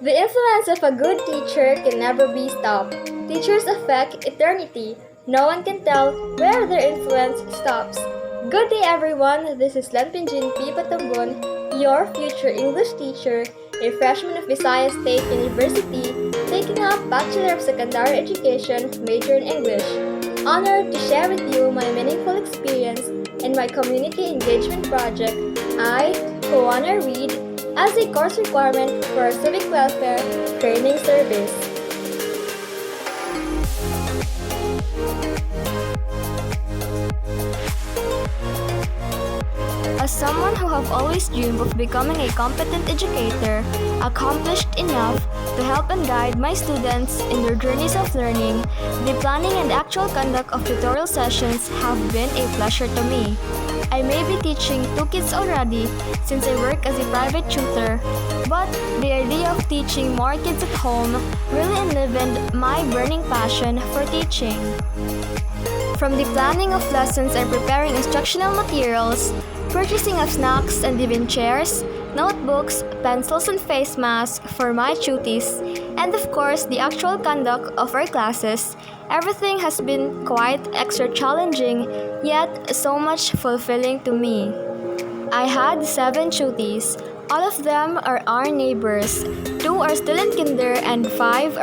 The influence of a good teacher can never be stopped. Teachers affect eternity. No one can tell where their influence stops. Good day everyone, this is Lanpinjin P. Patumbon, your future English teacher, a freshman of Visayas State University, taking up Bachelor of Secondary Education, major in English. Honored to share with you my meaningful experience in my community engagement project, I, Juan, read as a course requirement for our Civic Welfare Training Service. As someone who have always dreamed of becoming a competent educator, accomplished enough to help and guide my students in their journeys of learning, the planning and actual conduct of tutorial sessions have been a pleasure to me. I may be teaching 2 kids already since I work as a private tutor, but the idea of teaching more kids at home really enlivened my burning passion for teaching. From the planning of lessons and preparing instructional materials, purchasing of snacks and even chairs, notebooks, pencils and face masks for my tutees, and of course the actual conduct of our classes, everything has been quite extra challenging, yet so much fulfilling to me. I had 7 tutees. All of them are our neighbors. 2 are still in kinder and 5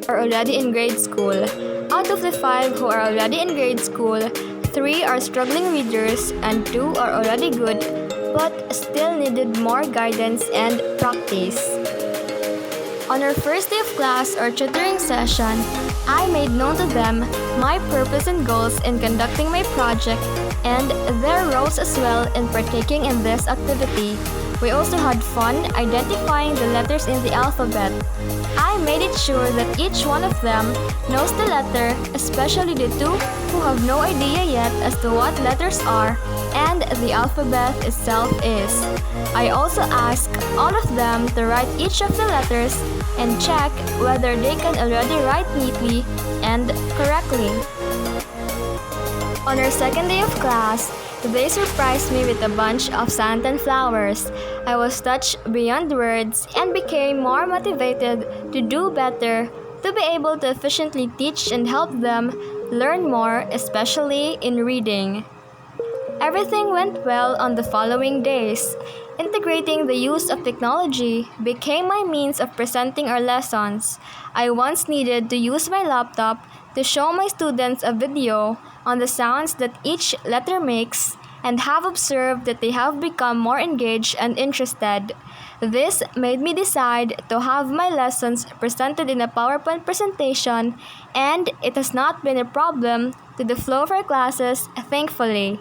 are already in grade school. Out of the 5 who are already in grade school, 3 are struggling readers and 2 are already good but still needed more guidance and practice. On our first day of class or tutoring session, I made known to them my purpose and goals in conducting my project and their roles as well in partaking in this activity. We also had fun identifying the letters in the alphabet. I made it sure that each one of them knows the letter, especially the 2 who have no idea yet as to what letters are and the alphabet itself is. I also asked all of them to write each of the letters and check whether they can already write neatly and correctly. On our second day of class, they surprised me with a bunch of santan flowers. I was touched beyond words and became more motivated to do better, to be able to efficiently teach and help them learn more, especially in reading. Everything went well on the following days. Integrating the use of technology became my means of presenting our lessons. I once needed to use my laptop to show my students a video on the sounds that each letter makes and have observed that they have become more engaged and interested. This made me decide to have my lessons presented in a PowerPoint presentation, and it has not been a problem to the flow of our classes, thankfully.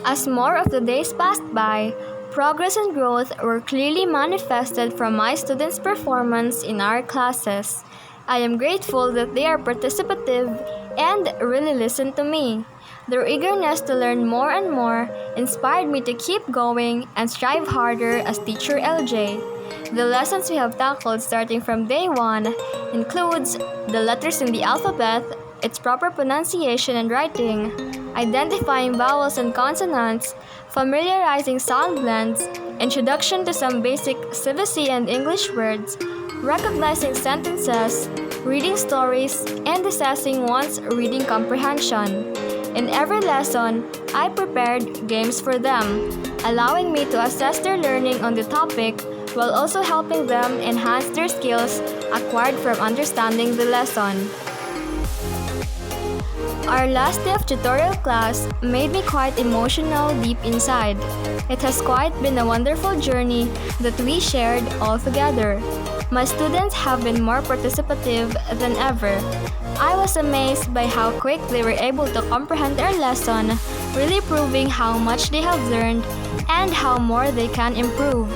As more of the days passed by, progress and growth were clearly manifested from my students' performance in our classes. I am grateful that they are participative and really listen to me. Their eagerness to learn more and more inspired me to keep going and strive harder as Teacher LJ. The lessons we have tackled starting from day 1 includes the letters in the alphabet, its proper pronunciation and writing, identifying vowels and consonants, familiarizing sound blends, introduction to some basic CVC and English words, recognizing sentences, reading stories, and assessing one's reading comprehension. In every lesson, I prepared games for them, allowing me to assess their learning on the topic while also helping them enhance their skills acquired from understanding the lesson. Our last day of tutorial class made me quite emotional deep inside. It has quite been a wonderful journey that we shared all together. My students have been more participative than ever. I was amazed by how quick they were able to comprehend our lesson, really proving how much they have learned and how more they can improve.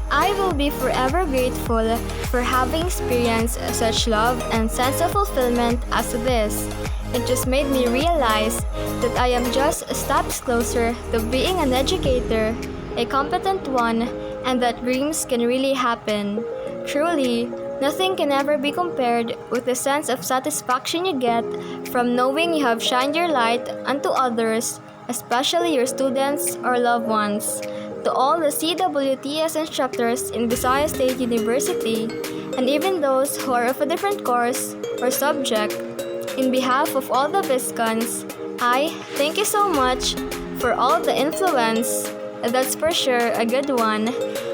I will be forever grateful for having experienced such love and sense of fulfillment as this. It just made me realize that I am just steps closer to being an educator, a competent one, and that dreams can really happen. Truly, nothing can ever be compared with the sense of satisfaction you get from knowing you have shined your light unto others, especially your students or loved ones. to all the CWTS instructors in Visayas State University, and even those who are of a different course or subject. In behalf of all the Viscons, I thank you so much for all the influence, that's for sure a good one,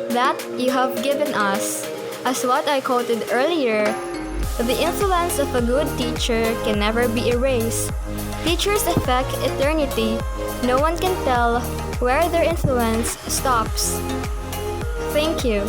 that you have given us. As what I quoted earlier, the influence of a good teacher can never be erased. Teachers affect eternity. No one can tell where their influence stops. Thank you.